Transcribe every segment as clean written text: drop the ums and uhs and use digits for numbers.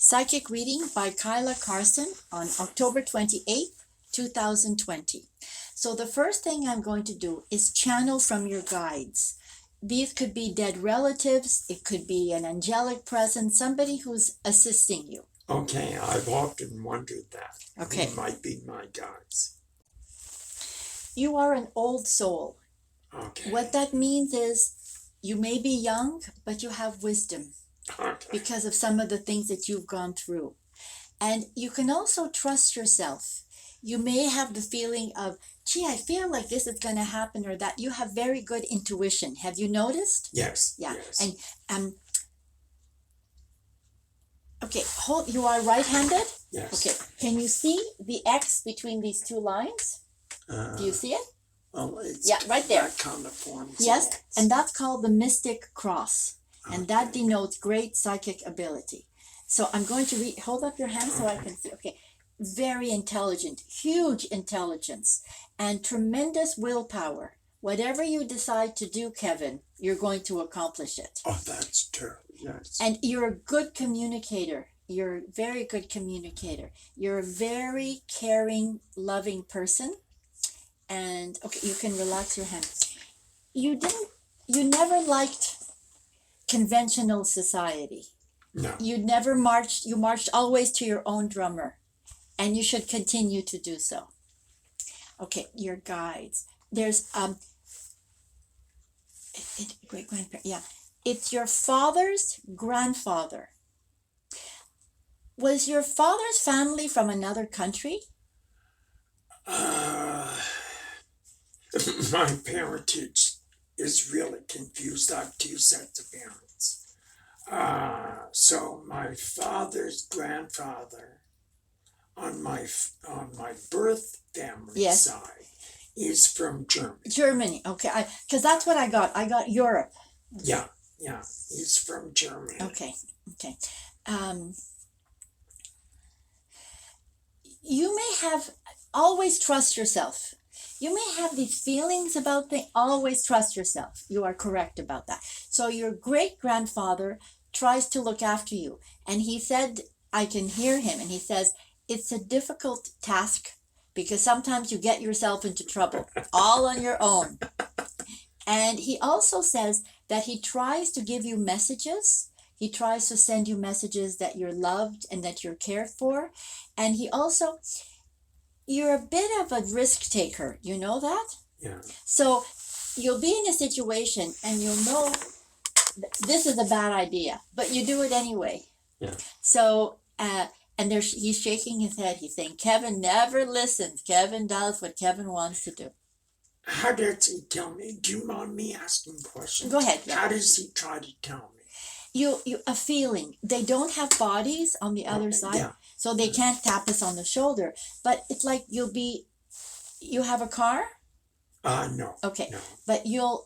Psychic Reading by Kyla Carson on October 28th, 2020. So the first thing I'm going to do is channel from your guides. These could be dead relatives, it could be an angelic presence, somebody who's assisting you. Okay, I've often wondered that. Okay. Who might be my guides? You are an old soul. Okay. What that means is you may be young, but you have wisdom. Okay. Because of some of the things that you've gone through. And you can also trust yourself. You may have the feeling of, gee, I feel like this is going to happen or that. You have very good intuition. Have you noticed? Yes. Yeah. Yes. And okay, you are right-handed? Yes. Okay. Can you see the X between these two lines? Do you see it? Well, it's right there. That kind of forms. Yes, it. and that's called the mystic cross. And that Okay. denotes great psychic ability. So I'm going to hold up your hand so I can see. Okay. Very intelligent, huge intelligence, and tremendous willpower. Whatever you decide to do, Kevin, you're going to accomplish it. Oh, that's true. Yes. And you're a good communicator. You're a very good communicator. You're a very caring, loving person. And okay, you can relax your hand. You never liked conventional society. No. You never marched. You marched always to your own drummer, and you should continue to do so. Okay, your guides. There's great grandparent. Yeah, it's your father's grandfather. Was your father's family from another country? My parentage is really confused. I have two sets of parents. So my father's grandfather on my birth family side is from Germany. Germany, okay. Because that's what I got. I got Europe. Okay. Yeah. He's from Germany. Okay. You may have always trust yourself. You may have these feelings about things. Always trust yourself. You are correct about that. So your great-grandfather tries to look after you. And he said, I can hear him, and he says, it's a difficult task because sometimes you get yourself into trouble all on your own. And he also says that he tries to give you messages. He tries to send you messages that you're loved and that you're cared for. And he also... You're a bit of a risk taker. You know that? Yeah. So you'll be in a situation and you'll know this is a bad idea, but you do it anyway. Yeah. So, he's shaking his head. He's saying, Kevin never listens. Kevin does what Kevin wants to do. How does he tell me? Do you mind me asking questions? Go ahead. Yeah. How does he try to tell me? A feeling. They don't have bodies on the other side. Yeah. So they can't tap us on the shoulder. But it's like you have a car? No. Okay. No. But you'll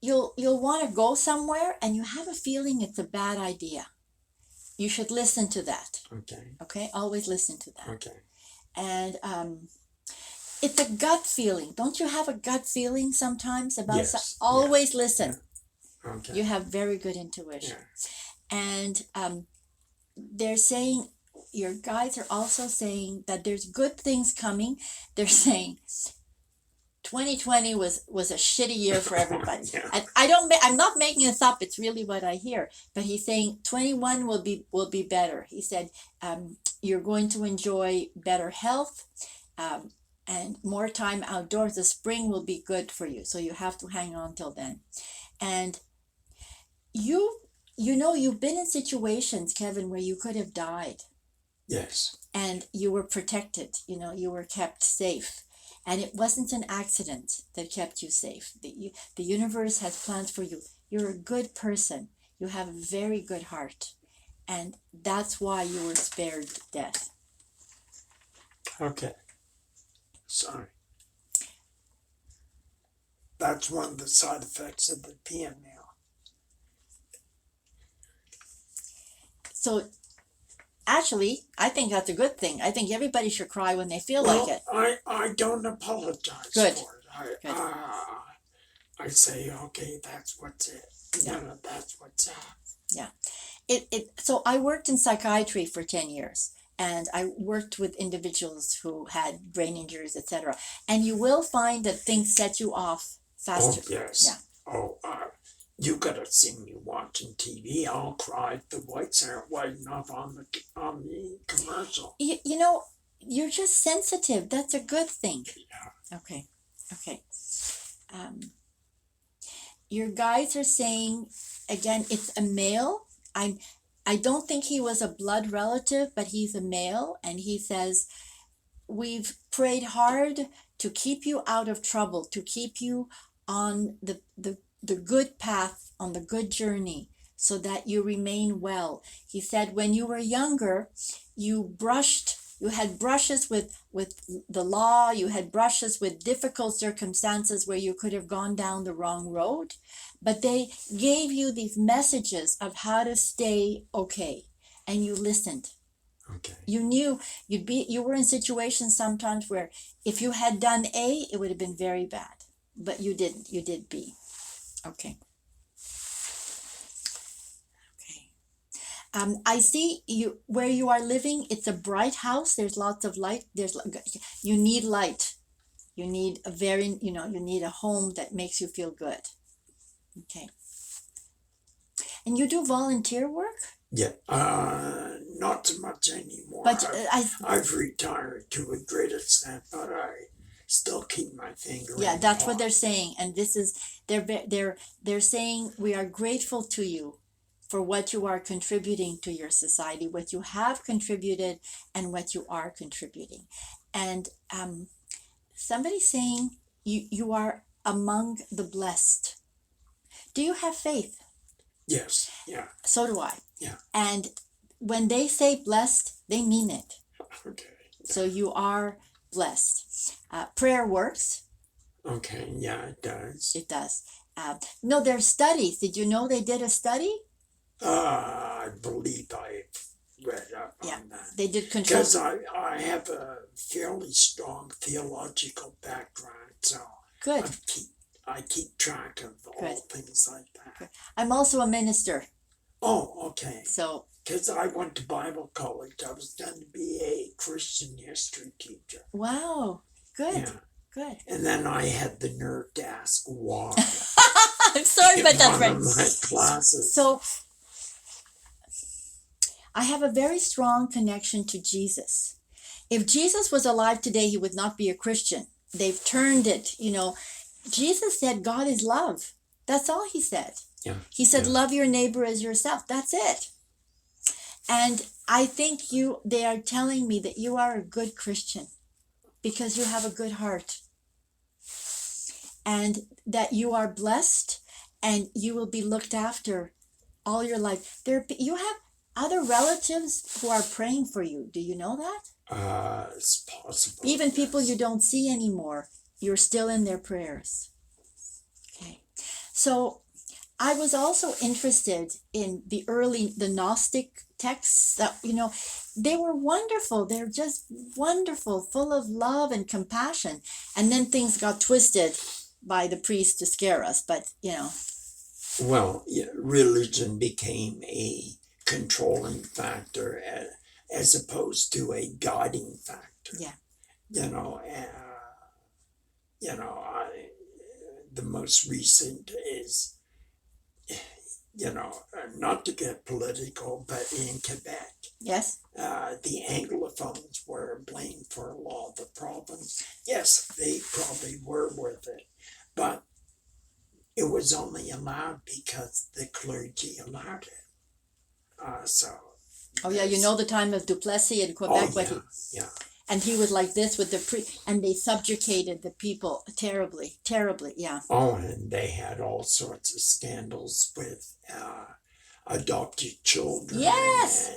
want to go somewhere and you have a feeling it's a bad idea. You should listen to that. Okay. Okay? Always listen to that. Okay. And it's a gut feeling. Don't you have a gut feeling sometimes about always listen. Yeah. Okay. You have very good intuition. Yeah. And they're saying, your guides are also saying that there's good things coming. They're saying 2020 was a shitty year for everybody. Yeah. And I'm not making this up. It's really what I hear. But he's saying 21 will be better. He said you're going to enjoy better health and more time outdoors. The spring will be good for you. So you have to hang on till then. And you've been in situations, Kevin, where you could have died. Yes. And you were protected. You were kept safe. And it wasn't an accident that kept you safe. The universe has plans for you. You're a good person. You have a very good heart. And that's why you were spared death. Okay. Sorry. That's one of the side effects of the PM now. So, actually, I think that's a good thing. I think everybody should cry when they feel like it. I don't apologize Good. for it. I say, okay, that's what's it. Yeah. That's what's up. Yeah. So I worked in psychiatry for 10 years, and I worked with individuals who had brain injuries, etc. And you will find that things set you off faster. Oh, yes. Yeah. Oh, you gotta see me watching TV. I'll cry if the lights aren't white enough on the commercial. You know, you're just sensitive. That's a good thing. Yeah. Okay. Your guides are saying, again, it's a male. I don't think he was a blood relative, but he's a male, and he says, we've prayed hard to keep you out of trouble, to keep you on the good path, on the good journey, so that you remain well. He said when you were younger, you had brushes with the law, you had brushes with difficult circumstances where you could have gone down the wrong road, but they gave you these messages of how to stay okay, and you listened. Okay. You knew you were in situations sometimes where if you had done A, it would have been very bad, but you didn't. You did B. Okay. I see you where you are living. It's a bright house. There's lots of light. You need light. You need you need a home that makes you feel good. Okay. And you do volunteer work? Yeah. Not so much anymore. But I've retired to a great extent, but I still keep my finger. Yeah, that's what they're saying, and this is they're saying we are grateful to you for what you are contributing to your society, what you have contributed, and what you are contributing. And somebody's saying you are among the blessed. Do you have faith? Yes. Yeah. So do I. Yeah. And when they say blessed, they mean it. Okay. So you are blessed. Prayer works. Okay. Yeah, it does. It does. No, there's studies. Did you know they did a study? I believe I've read up on that. They did control. Because I have a fairly strong theological background, so Good. I keep track of all things like that. Good. I'm also a minister. Oh, okay. So. Because I went to Bible college, I was going to be a Christian history teacher. Wow. Good. Yeah. Good. And then I had the nerve to ask why. I'm sorry, but that's right. In one of my classes. So. I have a very strong connection to Jesus. If Jesus was alive today, he would not be a Christian. They've turned it, Jesus said God is love. That's all he said. Yeah. He said, love your neighbor as yourself. That's it. And I think they are telling me that you are a good Christian because you have a good heart. And that you are blessed and you will be looked after all your life. You have other relatives who are praying for you. Do you know that? It's possible. Even people you don't see anymore, you're still in their prayers. Okay. So I was also interested in the Gnostic texts that, they were wonderful. They're just wonderful, full of love and compassion. And then things got twisted by the priests to scare us, but, Well, religion became a controlling factor as opposed to a guiding factor. Yeah. The most recent is, not to get political, but in Quebec. Yes. The Anglophones were blamed for law of the province. Yes, they probably were with it, but it was only allowed because the clergy allowed it. Oh yeah, the time of Duplessis in Quebec. Oh, yeah. And he was like this with and they subjugated the people terribly, yeah. Oh, and they had all sorts of scandals with adopted children. Yes.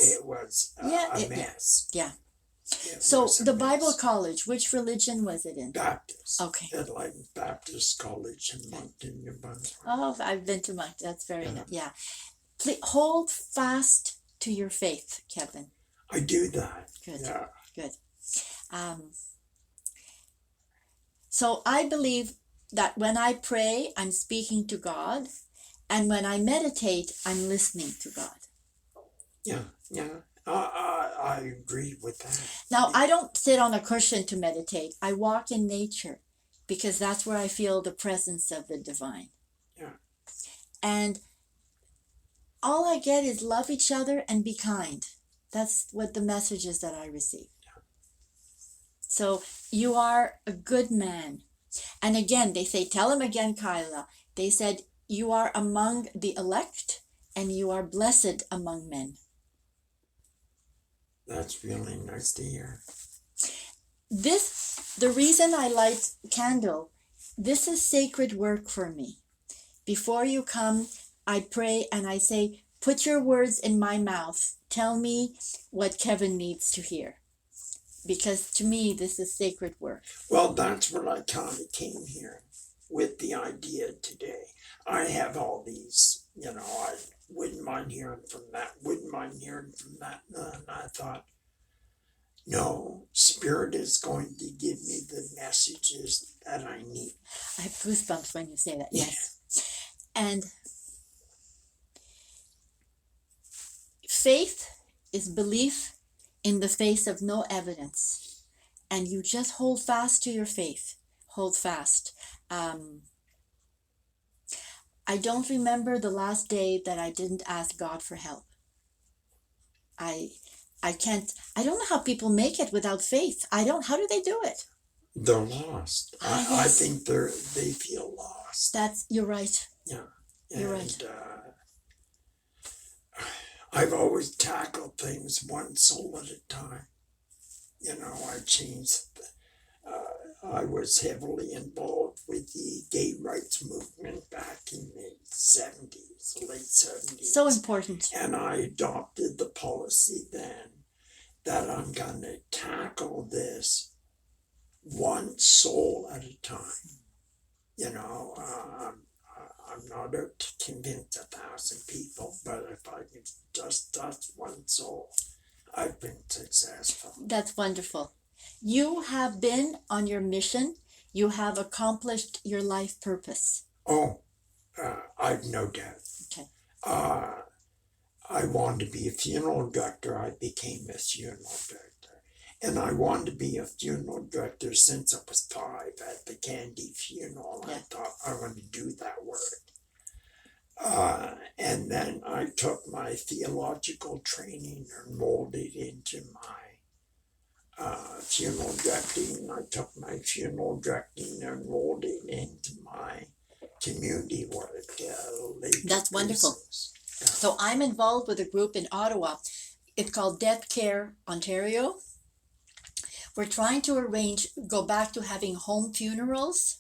It was a mess. Yeah. So the Bible college, which religion was it in? Baptist. Okay. Enlightened Baptist College in Moncton, New Brunswick. Oh, I've been to Moncton. That's very nice. Yeah. Please hold fast to your faith, Kevin. I do that. Good. Yeah. Good. So I believe that when I pray, I'm speaking to God, and when I meditate, I'm listening to God. Yeah. I agree with that. Now, I don't sit on a cushion to meditate. I walk in nature because that's where I feel the presence of the divine. Yeah. And all I get is love each other and be kind. That's what the message is that I receive. So you are a good man. And again, they say, tell him again, Kyla. They said, you are among the elect and you are blessed among men. That's really nice to hear. The reason I light candle, this is sacred work for me. Before you come, I pray and I say, put your words in my mouth. Tell me what Kevin needs to hear. Because to me, this is sacred work. Well, that's what I kind of came here with the idea today. I have all these, I wouldn't mind hearing from that, And I thought, no, Spirit is going to give me the messages that I need. I have goosebumps when you say that, yes. And faith is belief in the face of no evidence. And you just hold fast to your faith. Hold fast. I don't remember the last day that I didn't ask God for help. I don't know how people make it without faith. How do they do it? They're lost. Yes. I think they feel lost. You're right. Yeah. You're right. I've always tackled things one soul at a time. I changed. I was heavily involved with the gay rights movement back in the 70s, late 70s. So important. And I adopted the policy then that I'm going to tackle this one soul at a time. I'm not out to convince 1,000 people, but if I can just touch one soul, I've been successful. That's wonderful. You have been on your mission. You have accomplished your life purpose. Oh, I've no doubt. Okay. I wanted to be a funeral director. I became a funeral director. And I wanted to be a funeral director since I was 5 at the Candy funeral. Yeah. I thought I wanted to do that work. And then I took my theological training and molded into my funeral directing. I took my funeral directing and rolled it into my community work. That's wonderful. Yeah. So I'm involved with a group in Ottawa. It's called Death Care Ontario. We're trying to go back to having home funerals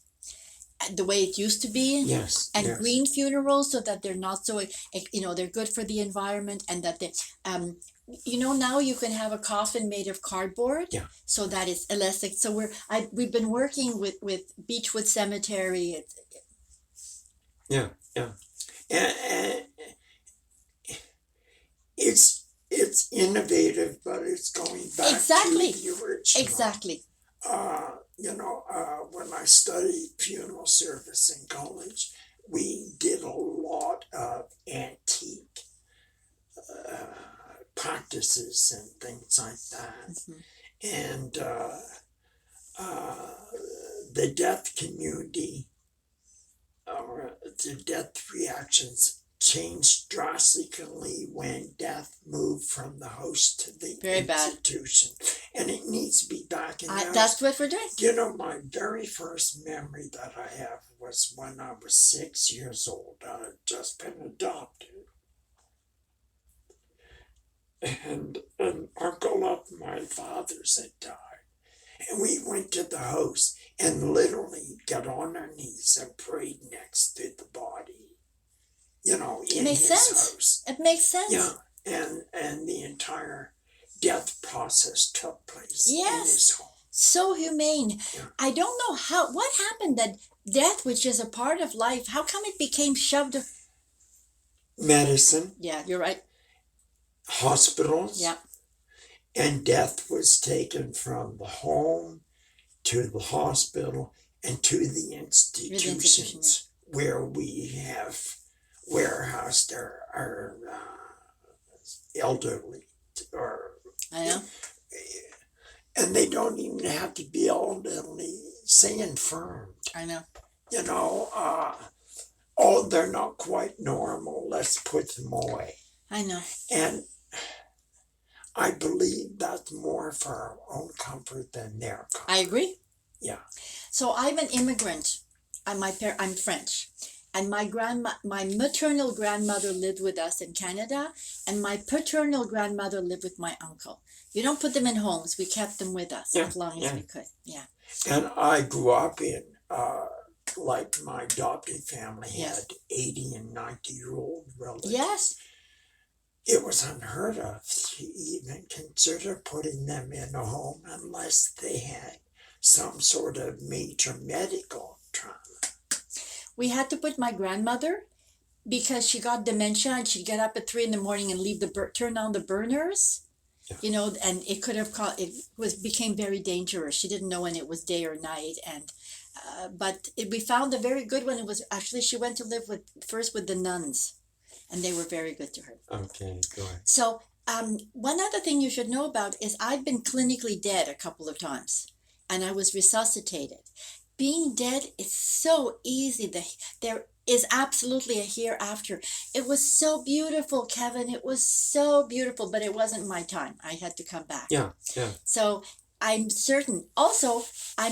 the way it used to be. Yes. And yes. green funerals so that they're not so, they're good for the environment and that they, now you can have a coffin made of cardboard. Yeah. So that it's less. So we've been working with Beechwood Cemetery. Yeah. And it's innovative, but it's going back to the original. Exactly. When I studied funeral service in college, we did a lot of antique practices and things like that. Mm-hmm. And the death community, or the death reactions, changed drastically when death moved from the host to the institution. And it needs to be back in the house. That's what we're doing. My very first memory that I have was when I was 6 years old. I had just been adopted. And an uncle of my father's had died. And we went to the house and literally got on our knees and prayed next to the body. In his house. It makes sense. Yeah, and the entire death process took place in his home. So humane. Yeah. I don't know what happened that death, which is a part of life, how come it became shoved? Medicine. Yeah, you're right. Hospitals. Yeah. And death was taken from the home to the hospital and to the institutions where we have warehoused our elderly, or I know. and they don't even have to be elderly, say infirmed. I know. You know, oh, they're not quite normal, let's put them away. I know. And I believe that's more for our own comfort than their comfort. I agree. Yeah. So I'm an immigrant. I'm French, and my maternal grandmother lived with us in Canada, and my paternal grandmother lived with my uncle. You don't put them in homes. We kept them with us as long as we could. Yeah. And I grew up in, like my adopted family Yes. had 80 and 90-year-old relatives. Yes. It was unheard of to even consider putting them in a home unless they had some sort of major medical trauma. We had to put my grandmother because she got dementia and she'd get up at 3 a.m. and leave turn on the burners. Yeah. You know, and it could have became very dangerous. She didn't know when it was day or night, and we found a very good one. It was actually, she went to live first with the nuns, and they were very good to her. Okay, go ahead. So one other thing you should know about is I've been clinically dead a couple of times, and I was resuscitated. Being dead is so easy. There is absolutely a hereafter. It was so beautiful, Kevin. It was so beautiful, but it wasn't my time. I had to come back. Yeah. So I'm certain. Also, I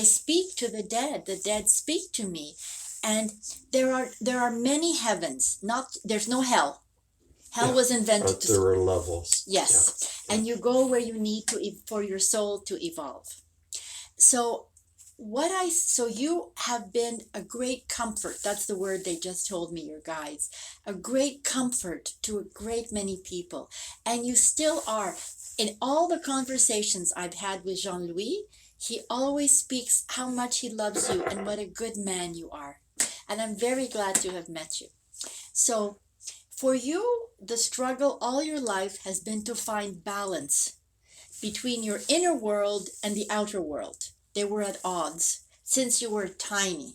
speak to the dead. The dead speak to me, and there are many heavens. There's no hell. Hell was invented. But there are levels. Yes, and you go where you need to for your soul to evolve. So you have been a great comfort. That's the word they just told me, your guides. A great comfort to a great many people. And you still are. In all the conversations I've had with Jean-Louis, he always speaks how much he loves you and what a good man you are. And I'm very glad to have met you. So for you, the struggle all your life has been to find balance between your inner world and the outer world. They were at odds since you were tiny.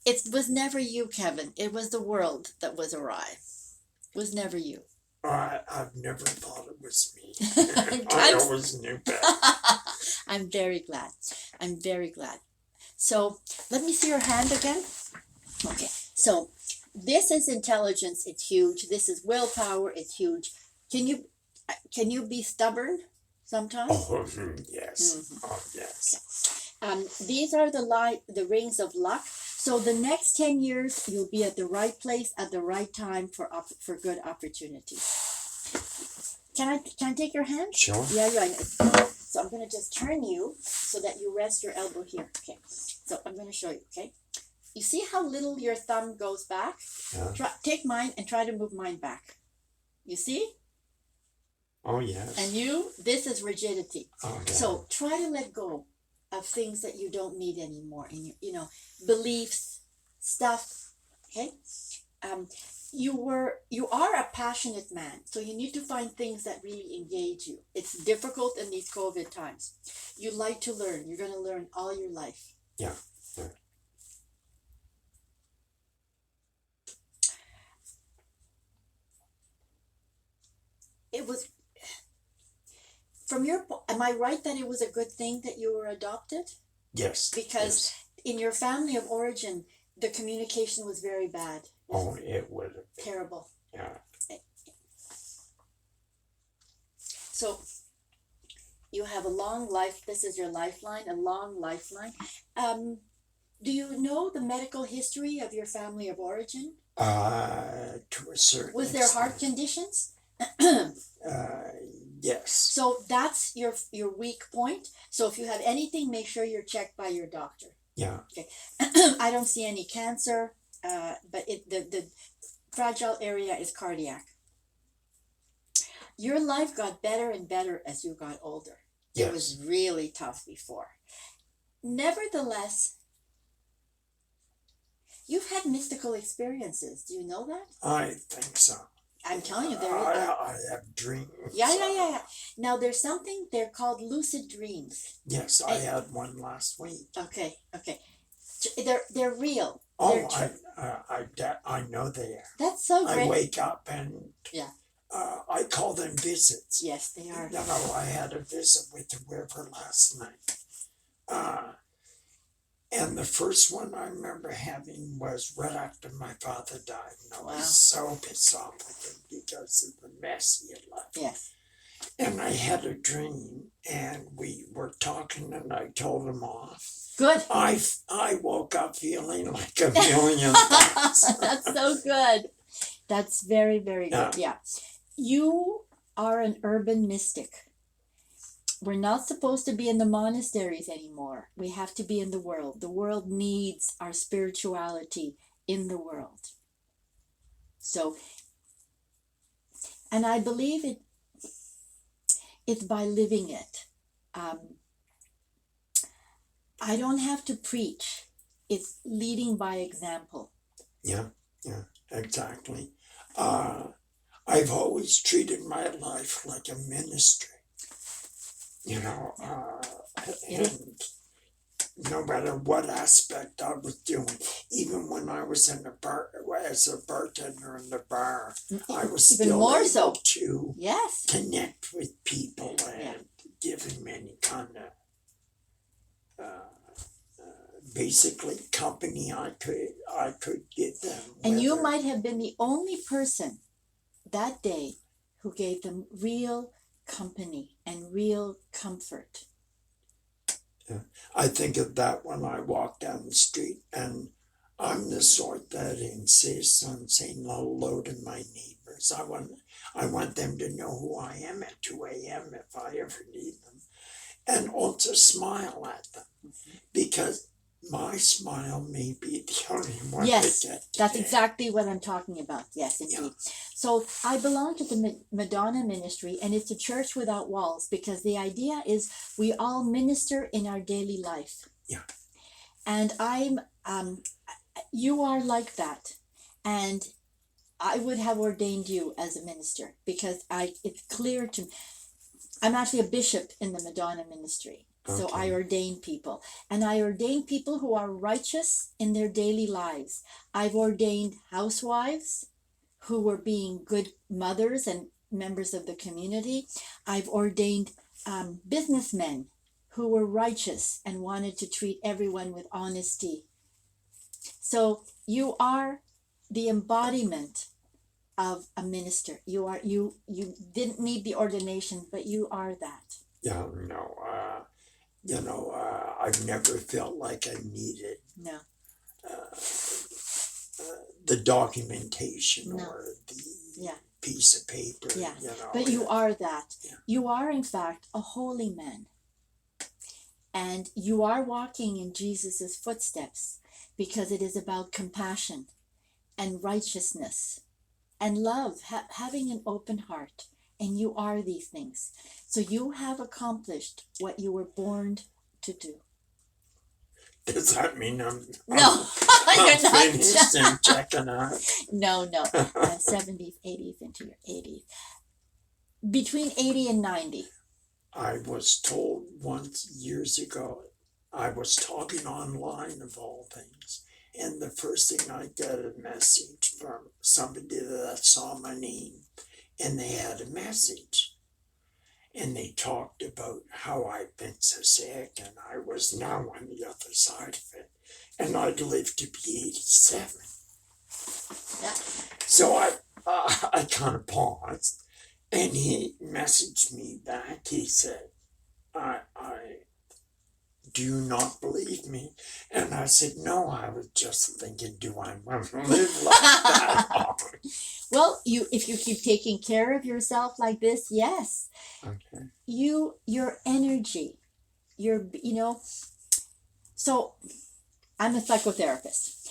It was never you, Kevin. It was the world that was awry. It was never you. I've never thought it was me. I always knew that. I'm very glad. I'm very glad. So let me see your hand again. Okay. So this is intelligence. It's huge. This is willpower. It's huge. Can you be stubborn sometimes? Oh, yes. Mm-hmm. Oh, yes. These are the rings of luck. So the next 10 years, you'll be at the right place at the right time for good opportunities. Can I take your hand? Sure. Yeah. So I'm going to just turn you so that you rest your elbow here. Okay. So I'm going to show you. Okay. You see how little your thumb goes back? Yeah. Take mine and try to move mine back. You see? Oh, yes. And this is rigidity. Oh, yeah. So try to let go of things that you don't need anymore in your, beliefs, stuff. Okay. You are a passionate man, so you need to find things that really engage you. It's difficult in these COVID times. You like to learn. You're going to learn all your life. Yeah. It was, am I right that it was a good thing that you were adopted? Yes. Because in your family of origin, the communication was very bad. Oh, it would have been terrible. Yeah. So you have a long life. This is your lifeline, a long lifeline. Do you know the medical history of your family of origin? To a certain Was there heart conditions? Yes. So that's your weak point. So if you have anything, make sure you're checked by your doctor. Yeah. Okay. I don't see any cancer, but the fragile area is cardiac. Your life got better and better as you got older. Yes. It was really tough before. Nevertheless, you've had mystical experiences. Do you know that? I think so. I'm telling you, I have dreams. Yeah. Now, there's something, they're called lucid dreams. Yes, I had one last week. Okay. They're real. Oh, I know they are. That's so I great. wake up and Yeah. I call them visits. Yes, they are. You know, I had a visit with the river last night. And the first one I remember having was right after my father died. And I was so pissed off with him because of the mess he had left. Yes. And I had a dream, and we were talking, and I told him off. Good. I woke up feeling like a million bucks. That's so good. That's very, very good. Yeah. You are an urban mystic. We're not supposed to be in the monasteries anymore. We have to be in the world. The world needs our spirituality in the world. So, and I believe it's by living it. I don't have to preach. It's leading by example. Yeah, exactly. I've always treated my life like a ministry. You know, and no matter what aspect I was doing, even when I was in the bar, as a bartender in the bar, I was even still more able so to yes, connect with people and give them any kind of basically company I could give them. And you might have been the only person that day who gave them real company and real comfort. Yeah. I think of that when I walk down the street, and I'm the sort that insists on saying hello to my neighbors. I want them to know who I am at 2 a.m. if I ever need them, and also smile at them, because my smile may be the only one yes, they get today. That's exactly what I'm talking about. Yes, indeed. Yeah. So I belong to the Madonna ministry, and it's a church without walls, because the idea is we all minister in our daily life. Yeah. And you are like that, and I would have ordained you as a minister, because it's clear to me. I'm actually a bishop in the Madonna ministry. So I ordain people, and I ordain people who are righteous in their daily lives. I've ordained housewives who were being good mothers and members of the community. I've ordained businessmen who were righteous and wanted to treat everyone with honesty. So you are the embodiment of a minister. You didn't need the ordination, but you are that. Yeah, no. I've never felt like I needed the documentation or the piece of paper. Yeah, but you are that. Yeah. You are, in fact, a holy man. And you are walking in Jesus's footsteps, because it is about compassion and righteousness and love, having an open heart. And you are these things. So you have accomplished what you were born to do. Does that mean I'm you're finished and checking out? No. 70s, 80s into your 80s. Between 80 and 90. I was told once years ago, I was talking online of all things, and the first thing I got a message from somebody that saw my name, and they had a message, and they talked about how I'd been so sick, and I was now on the other side of it, and I'd lived to be 87. Yeah. So I kind of paused, and he messaged me back. He said, do you not believe me? And I said, no, I was just thinking, do I want to live like that long? Well, if you keep taking care of yourself like this, yes. Okay. Your energy, so I'm a psychotherapist.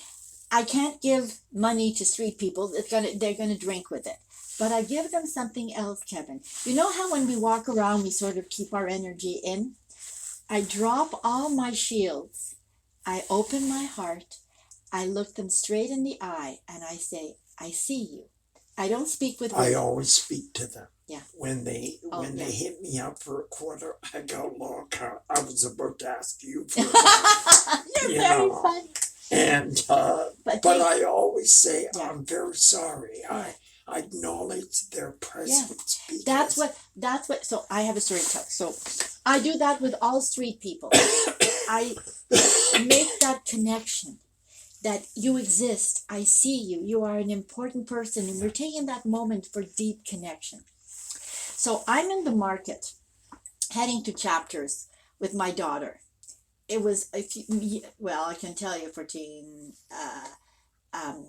I can't give money to street people. They're gonna drink with it. But I give them something else, Kevin. You know how when we walk around, we sort of keep our energy in? I drop all my shields. I open my heart. I look them straight in the eye, and I say, I see you. I don't speak with words. I always speak to them. Yeah. When they hit me up for a quarter, I go, look, I was about to ask you for You're very funny. And But but they, I always say yeah. I'm very sorry. Yeah. I acknowledge their presence. Because that's what, so I have a story to tell. So I do that with all street people. I make that connection that you exist. I see you. You are an important person, and we're taking that moment for deep connection. So I'm in the market, heading to Chapters with my daughter. It was a few, well, I can tell you, 14. Um,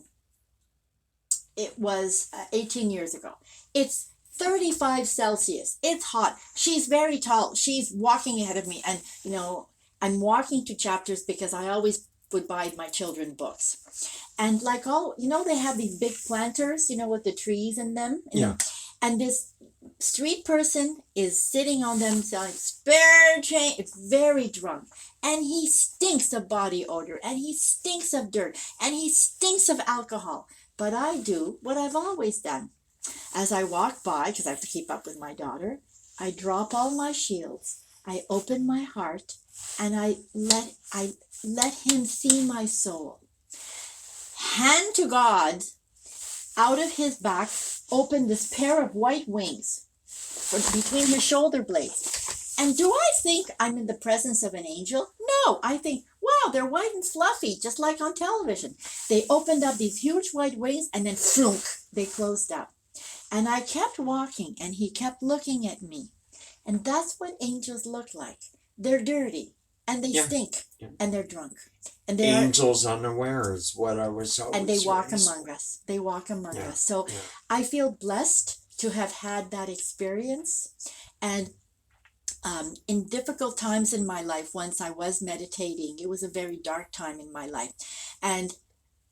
it was 18 years ago. It's 35 Celsius. It's hot. She's very tall. She's walking ahead of me, and I'm walking to Chapters because I always would buy my children books. And like all, they have these big planters, with the trees in them. Yeah. And this street person is sitting on them selling spare change, very drunk. And he stinks of body odor, and he stinks of dirt, and he stinks of alcohol. But I do what I've always done. As I walk by, because I have to keep up with my daughter, I drop all my shields. I open my heart, and I let him see my soul. Hand to God, out of his back, open this pair of white wings between his shoulder blades. And do I think I'm in the presence of an angel? No, I think, wow, they're white and fluffy, just like on television. They opened up these huge white wings, and then flunk, they closed up. And I kept walking, and he kept looking at me. And that's what angels look like. They're dirty, and they stink, and they're drunk. And they angels unaware is what I was always. And they walk among us. They walk among us. So I feel blessed to have had that experience. And in difficult times in my life, once I was meditating, it was a very dark time in my life. And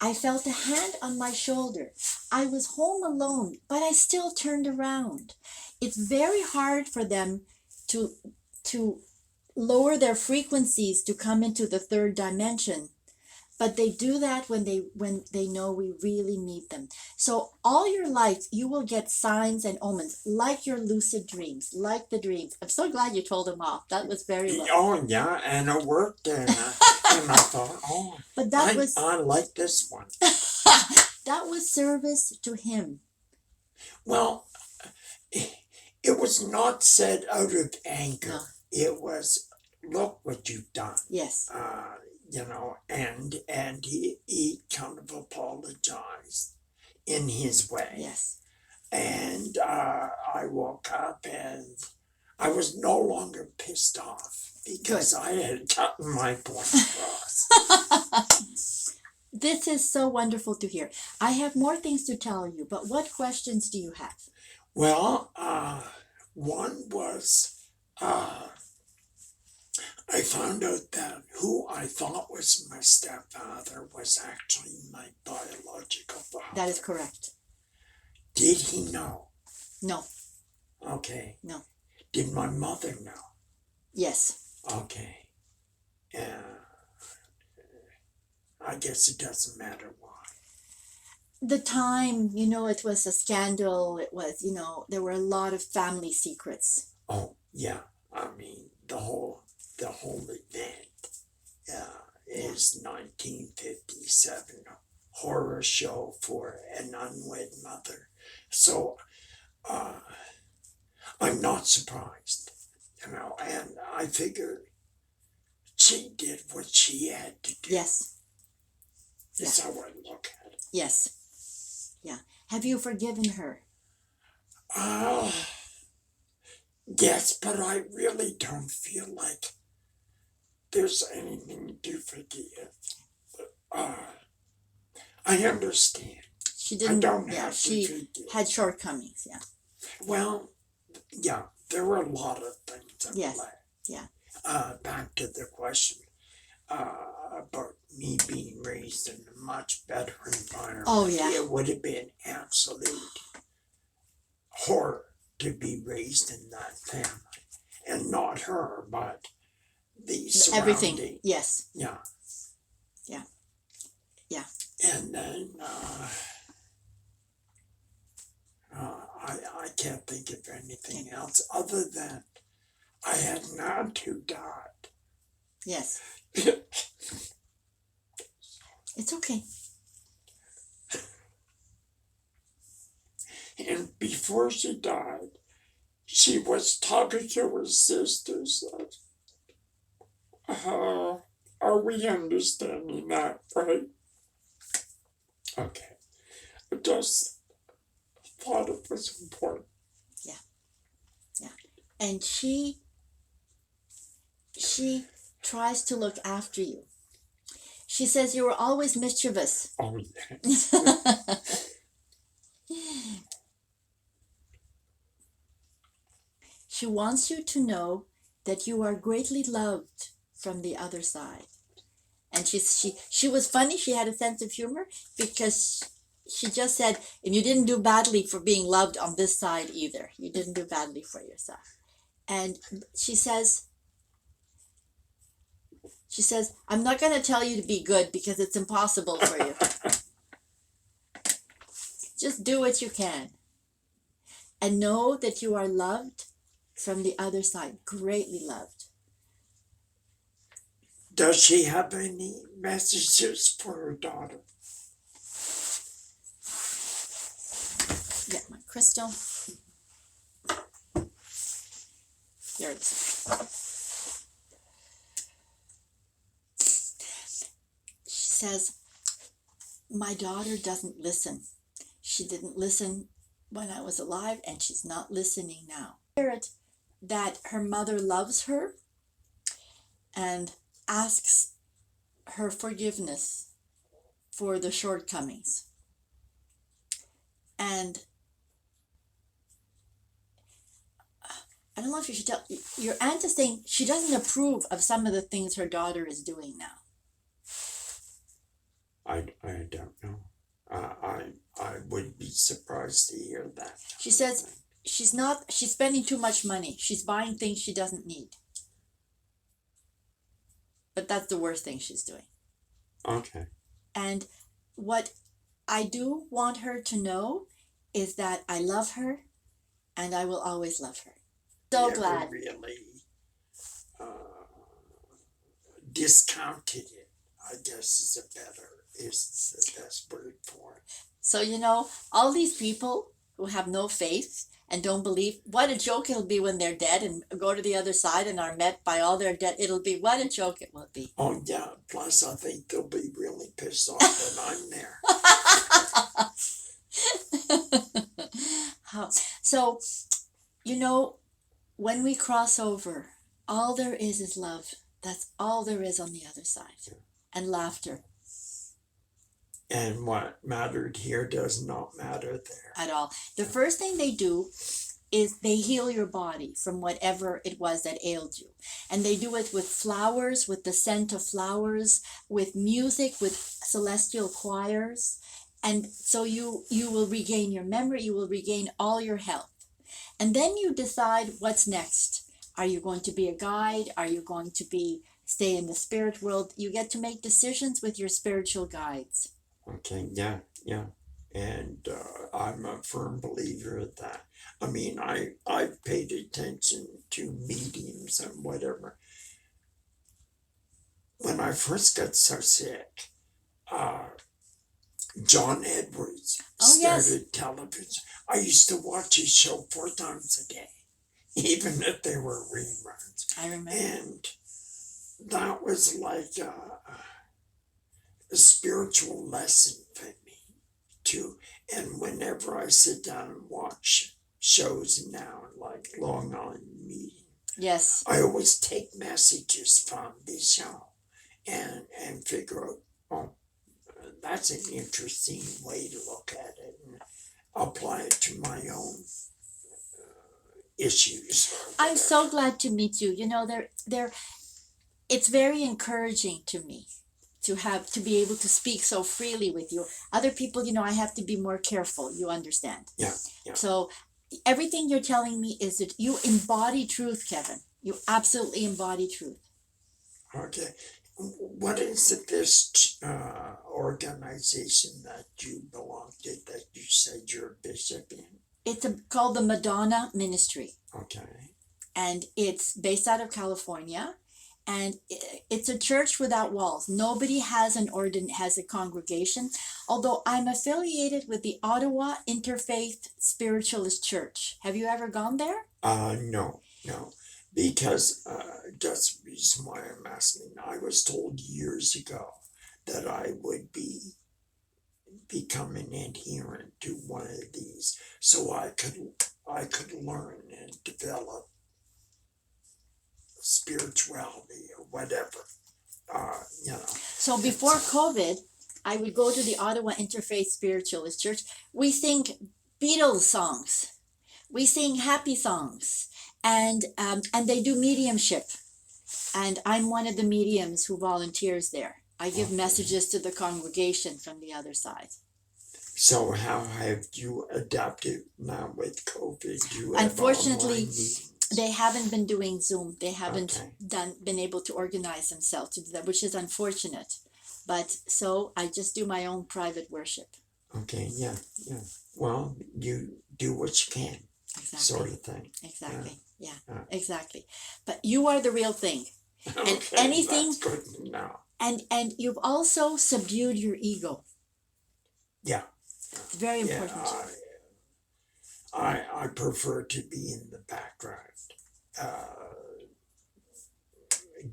I felt a hand on my shoulder. I was home alone, but I still turned around. It's very hard for them to lower their frequencies to come into the third dimension. But they do that when they know we really need them. So all your life, you will get signs and omens, like your lucid dreams, like the dreams. I'm so glad you told them off. That was very well. Oh, yeah, and it worked. And I thought, but I like this one. That was service to him. Well, it was not said out of anger. No. It was, look what you've done. Yes. And he kind of apologized in his way. Yes. And I woke up and I was no longer pissed off because I had gotten my point across. This is so wonderful to hear. I have more things to tell you, but what questions do you have? Well, one was, I found out that who I thought was my stepfather was actually my biological father. That is correct. Did he know? No. Okay. No. Did my mother know? Yes. Okay. I guess it doesn't matter why. The time, it was a scandal. It was, there were a lot of family secrets. Oh, yeah. I mean, the whole event is 1957, a horror show for an unwed mother. So I'm not surprised, and I figured she did what she had to do. Yes. That's how I look at it. Yes. Yeah. Have you forgiven her? Yes, but I really don't feel like there's anything to forgive. I understand. She didn't. I don't have to she forgive. had shortcomings. Yeah. Well, yeah, there were a lot of things in play. Yeah. Back to the question about me being raised in a much better environment. Oh, yeah. It would have been absolute horror to be raised in that family. And not her, but the surrounding. Everything. Yes. Yeah. Yeah. Yeah. And then I can't think of anything else other than I had an aunt who died. Yes. It's okay. And before she died, she was talking to her sisters. Are we understanding that right? Okay. I just thought it was important. Yeah. And she tries to look after you. She says you were always mischievous. Oh, yes. She wants you to know that you are greatly loved from the other side. And she was funny. She had a sense of humor because she just said, and you didn't do badly for being loved on this side either. You didn't do badly for yourself. And she says, I'm not going to tell you to be good because it's impossible for you. Just do what you can. And know that you are loved from the other side, greatly loved. Does she have any messages for her daughter? Get my crystal. There it is. She says, my daughter doesn't listen. She didn't listen when I was alive, and she's not listening now. Spirit that her mother loves her and asks her forgiveness for the shortcomings. And I don't know if you should tell, your aunt is saying she doesn't approve of some of the things her daughter is doing now. I don't know. I would be surprised to hear that. She says she's spending too much money. She's buying things she doesn't need. But that's the worst thing she's doing. Okay. And what I do want her to know is that I love her and I will always love her. So glad. Really discounted it, I guess is the best word for it. So, all these people who have no faith and don't believe, what a joke it'll be when they're dead and go to the other side and are met by all their dead. It'll be, what a joke it will be. Oh, yeah. Plus, I think they'll be really pissed off when I'm there. So, when we cross over, all there is love. That's all there is on the other side. Yeah. And laughter. And what mattered here does not matter there. At all. The first thing they do is they heal your body from whatever it was that ailed you. And they do it with flowers, with the scent of flowers, with music, with celestial choirs. And so you will regain your memory, you will regain all your health. And then you decide what's next. Are you going to be a guide? Are you going to stay in the spirit world? You get to make decisions with your spiritual guides. Okay, yeah. And I'm a firm believer of that. I mean, I've paid attention to mediums and whatever. When I first got so sick, John Edwards started television. I used to watch his show 4 times a day, even if they were reruns. I remember. And that was like a spiritual lesson for me too. And whenever I sit down and watch shows now, like Long Island Meeting, yes, I always take messages from this show and figure out, oh, that's an interesting way to look at it and apply it to my own issues. I'm so glad to meet you. It's very encouraging to me to be able to speak so freely with you. Other people, I have to be more careful. You understand? Yeah. So everything you're telling me is that you embody truth, Kevin. You absolutely embody truth. Okay. What is this organization that you belong to that you said you're a bishop in? It's called the Madonna Ministry. Okay. And it's based out of California. and it's a church without walls. Nobody has has a congregation, although I'm affiliated with the Ottawa Interfaith Spiritualist Church. Have you ever gone there? No, because that's the reason why I'm asking. I was told years ago that I would become an adherent to one of these, so I could learn and develop spirituality or whatever, So before COVID, I would go to the Ottawa Interfaith Spiritualist Church. We sing Beatles songs, we sing happy songs, and they do mediumship, and I'm one of the mediums who volunteers there. I give messages to the congregation from the other side. So how have you adapted now with COVID? You have Unfortunately, online meetings? they haven't been doing Zoom. They haven't Okay. been able to organize themselves to do that, which is unfortunate. But so I just do my own private worship. Okay, yeah. Well, you do what you can, Exactly. sort of thing. Exactly. Yeah. Yeah. Exactly. But you are the real thing. Okay, anything- that's good to know. And you've also subdued your ego. Yeah. It's very important. I prefer to be in the background,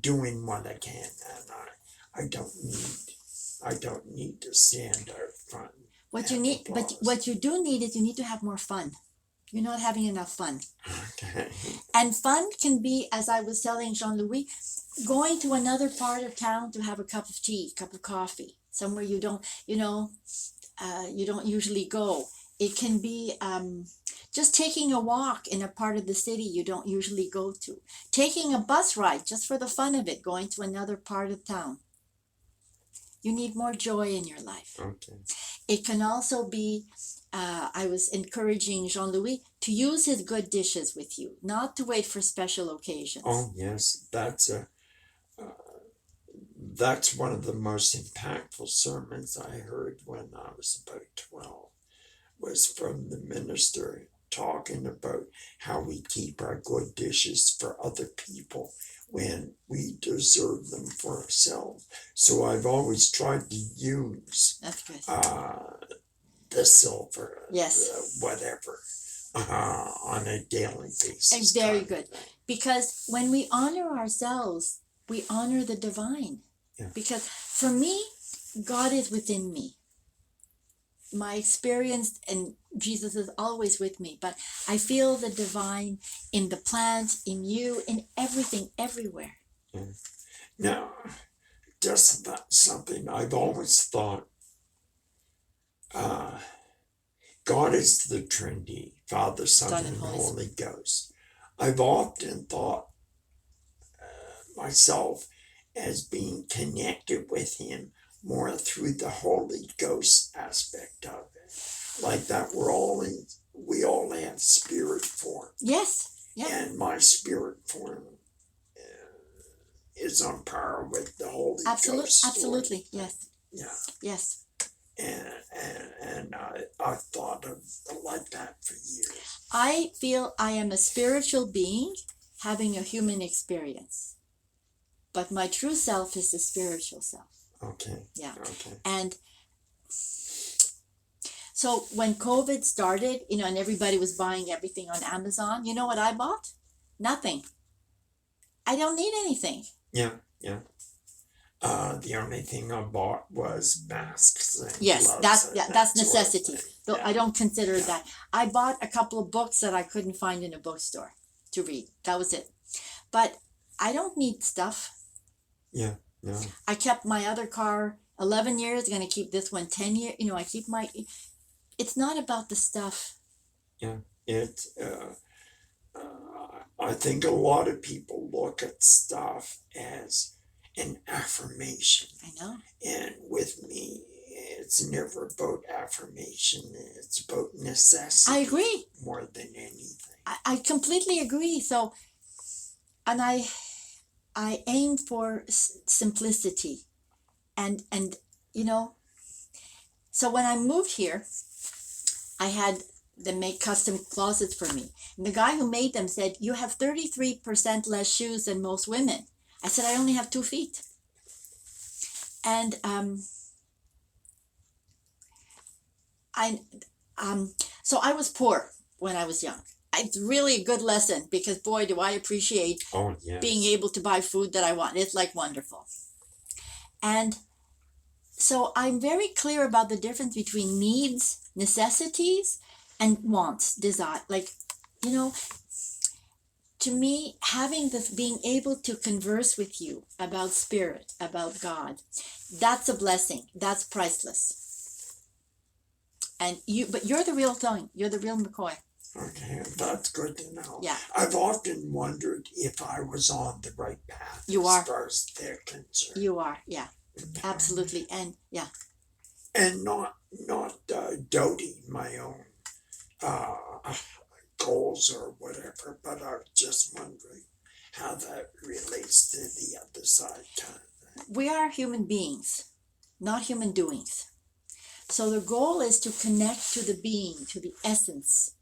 doing what I can, and I don't need to stand out front. What and you need, but applause. what you do need is you need to have more fun. You're not having enough fun. Okay. And fun can be, as I was telling Jean-Louis, going to another part of town to have a cup of tea, cup of coffee, somewhere you don't usually go. It can be just taking a walk in a part of the city you don't usually go to. Taking a bus ride just for the fun of it, going to another part of town. You need more joy in your life. Okay. It can also be, I was encouraging Jean-Louis to use his good dishes with you, not to wait for special occasions. Oh yes, that's one of the most impactful sermons I heard when I was about 12. Was from the minister talking about how we keep our good dishes for other people when we deserve them for ourselves. So I've always tried to use That's good. the silver, Yes. whatever, on a daily basis. And very kind of good. thing. Because when we honor ourselves, we honor the divine. Yeah. Because for me, God is within me. My experience and Jesus is always with me, but I feel the divine in the plants, in you, in everything, everywhere. Yeah. Now, just about something I've always thought, God is the Trinity, Father, Son, and Holy Ghost. I've often thought myself as being connected with Him more through the Holy Ghost aspect of it. Like that we all have spirit form. Yes. Yeah. And my spirit form is on par with the Holy Ghost. Absolutely. Yes. Yeah. Yes. And I've thought of like that for years. I feel I am a spiritual being having a human experience. But my true self is the spiritual self. Okay. Yeah. Okay. And so when COVID started, and everybody was buying everything on Amazon, you know what I bought? Nothing. I don't need anything. Yeah. The only thing I bought was masks and Yes, gloves that's and necessity. sort of thing. Though Yeah. I don't consider that. I bought a couple of books that I couldn't find in a bookstore to read. That was it. But I don't need stuff. Yeah. No. I kept my other car 11 years, going to keep this one 10 years. I keep it's not about the stuff. Yeah. I think a lot of people look at stuff as an affirmation. I know. And with me, it's never about affirmation. It's about necessity. I agree. More than anything. I completely agree. So, and I aim for simplicity, and so when I moved here, I had them make custom closets for me. And the guy who made them said, "You have 33% less shoes than most women." I said, I only have 2 feet. And so I was poor when I was young. It's really a good lesson because boy, do I appreciate being able to buy food that I want. It's like wonderful. And so I'm very clear about the difference between needs, necessities, and wants, desire. Like, you know, to me, having this, being able to converse with you about spirit, about God, that's a blessing. That's priceless. And but you're the real thing. You're the real McCoy. Okay, that's good to know. Yeah. I've often wondered if I was on the right path You as are. far as they're concerned. You are, yeah. Absolutely. And yeah. And not doubting my own goals or whatever, but I was just wondering how that relates to the other side kind of thing. We are human beings, not human doings. So the goal is to connect to the being, to the essence.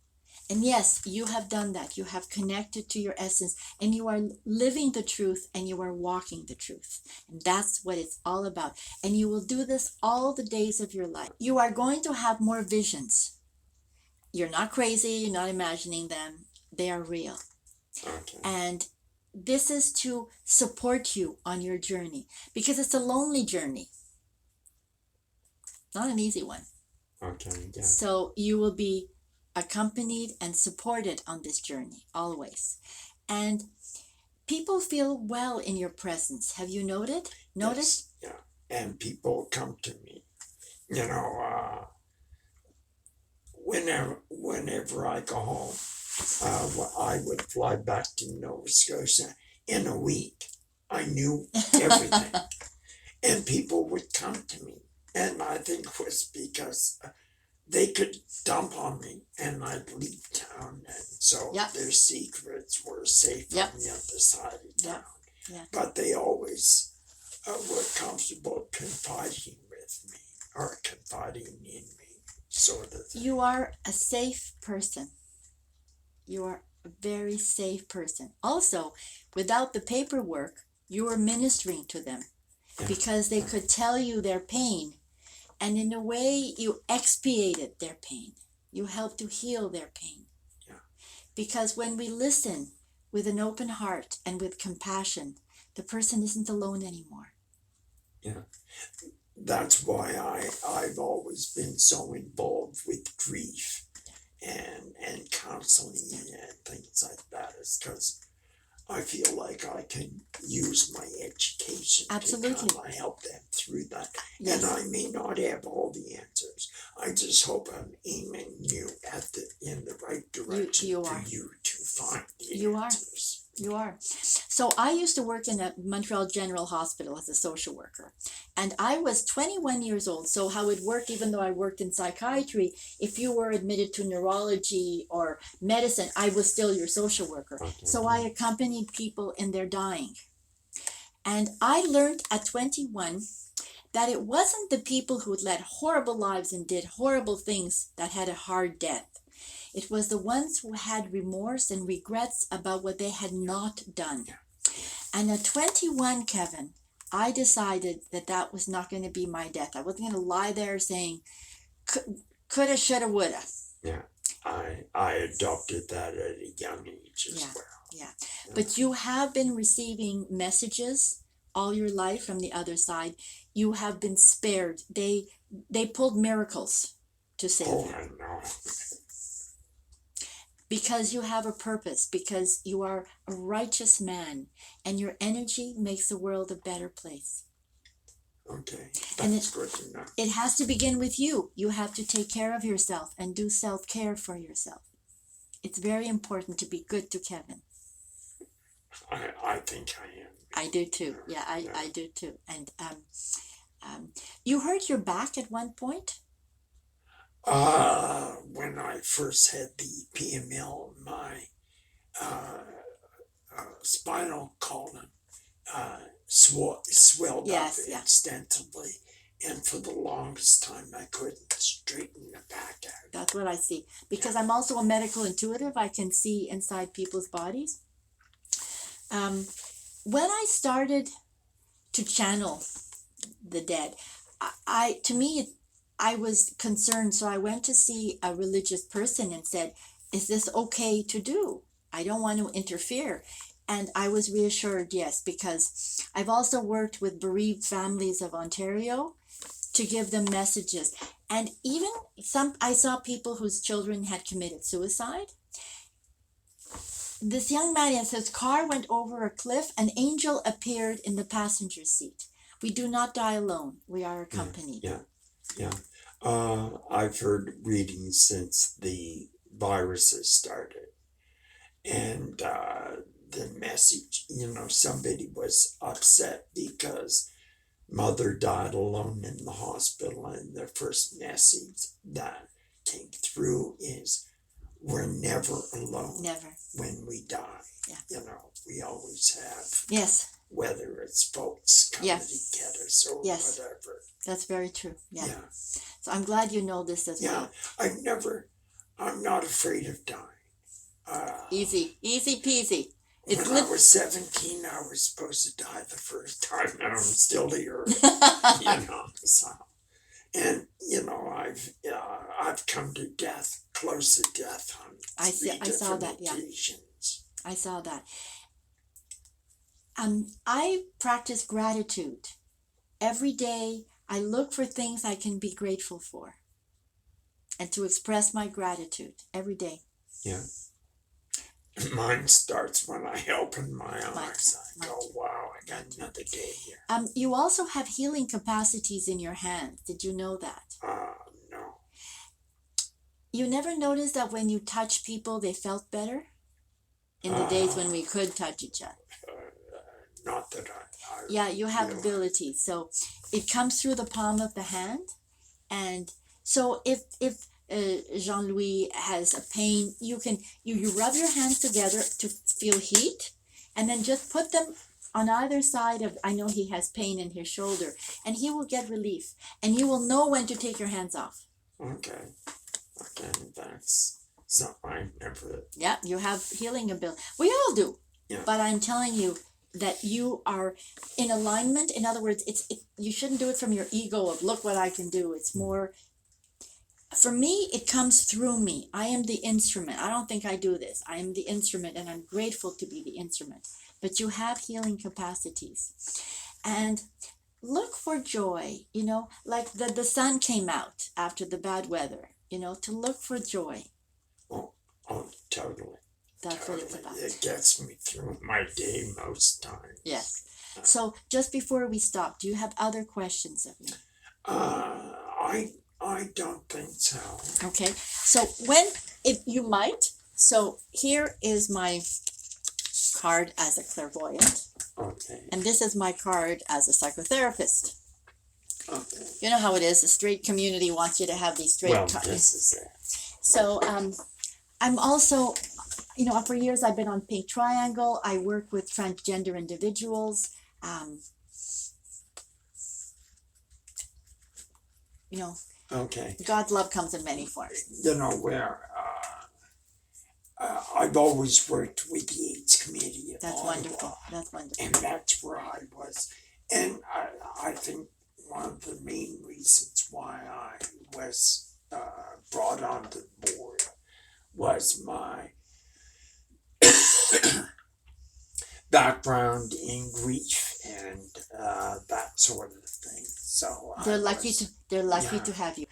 And yes, you have done that. You have connected to your essence and you are living the truth and you are walking the truth. And that's what it's all about. And you will do this all the days of your life. You are going to have more visions. You're not crazy. You're not imagining them. They are real. Okay. And this is to support you on your journey because it's a lonely journey. Not an easy one. Okay, yeah. So you will be accompanied and supported on this journey always. And people feel well in your presence. Have you noticed? Yes, yeah. And people come to me, you know, whenever I go home, I would fly back to Nova Scotia in a week. I knew everything. And people would come to me. And I think it was because they could dump on me and I'd leave town. And so their secrets were safe on the other side of town. Yeah. But they always were comfortable confiding with me or confiding in me, sort of thing. You are a safe person. You are a very safe person. Also, without the paperwork, you were ministering to them because they could tell you their pain. And in a way, you expiated their pain. You helped to heal their pain. Yeah. Because when we listen with an open heart and with compassion, the person isn't alone anymore. Yeah. That's why I've always been so involved with grief and counseling and things like that. Is because I feel like I can use my education to kind of help them through that. Yes. And I may not have all the answers. I just hope I'm aiming you in the right direction for you to find the answers. You are. So I used to work in a Montreal General Hospital as a social worker. And I was 21 years old. So how it worked, even though I worked in psychiatry, if you were admitted to neurology or medicine, I was still your social worker. Okay. So I accompanied people in their dying. And I learned at 21 that it wasn't the people who led horrible lives and did horrible things that had a hard death. It was the ones who had remorse and regrets about what they had not done. And at 21, Kevin, I decided that was not going to be my death. I wasn't going to lie there saying, coulda, shoulda, woulda. Yeah, I adopted that at a young age as well. Yeah, but you have been receiving messages all your life from the other side. You have been spared. They pulled miracles to save you. I know. Because you have a purpose, because you are a righteous man, and your energy makes the world a better place. Okay, that's good to know. It has to begin with you. You have to take care of yourself and do self-care for yourself. It's very important to be good to Kevin. I think I am. I do too. Yeah, I do too. And you hurt your back at one point? When I first had the PML, my spinal column swelled up extensively, and for the longest time I couldn't straighten the back out. That's what I see. Because I'm also a medical intuitive, I can see inside people's bodies. when I started to channel the dead, I was concerned, so I went to see a religious person and said, "Is this okay to do? I don't want to interfere." And I was reassured, yes, because I've also worked with bereaved families of Ontario to give them messages. And even I saw people whose children had committed suicide. This young man, as his car went over a cliff, an angel appeared in the passenger seat. We do not die alone. We are accompanied. Yeah. I've heard readings since the viruses started. And the message, somebody was upset because mother died alone in the hospital, and the first message that came through is, we're never alone. Never. When we die. Yeah. We always have. Yes. Whether it's folks coming to get us or whatever. That's very true. Yeah. Yeah. So I'm glad you know this as well. I'm not afraid of dying. Easy peasy. When I was 17, I was supposed to die the first time, and I'm still here. So, and I've come to death, close to death on I saw that. occasions. Yeah, I saw that. I practice gratitude every day. I look for things I can be grateful for, and to express my gratitude every day. Yeah. Mine starts when I open my eyes. I go, wow, I got another day here. You also have healing capacities in your hands. Did you know that? No. You never noticed that when you touch people, they felt better? In the days when we could touch each other. Not that I yeah, you have abilities. So it comes through the palm of the hand. And so if Jean-Louis has a pain, you rub your hands together to feel heat, and then just put them on either side of, I know he has pain in his shoulder, and he will get relief, and you will know when to take your hands off. Okay, that's something I never. Yeah, you have healing ability. We all do. Yeah. But I'm telling you that you are in alignment. In other words, you shouldn't do it from your ego of, look what I can do. It's more, for me, it comes through me. I am the instrument. I don't think I do this. I am the instrument, and I'm grateful to be the instrument. But you have healing capacities. And look for joy, like the sun came out after the bad weather, to look for joy. Oh, totally. That's what it's about. It gets me through my day most times. Yes. So just before we stop, do you have other questions of me? I don't think so. Okay. So you might. So here is my card as a clairvoyant. Okay. And this is my card as a psychotherapist. Okay. You know how it is. The straight community wants you to have these straight cards. This is it. So I'm also, for years I've been on Pink Triangle. I work with transgender individuals. Okay. God's love comes in many forms. Where I've always worked with the AIDS committee. That's wonderful. That's wonderful. And that's where I was. And I think one of the main reasons why I was brought onto the board was my background in grief and that sort of thing. So they're lucky to have you.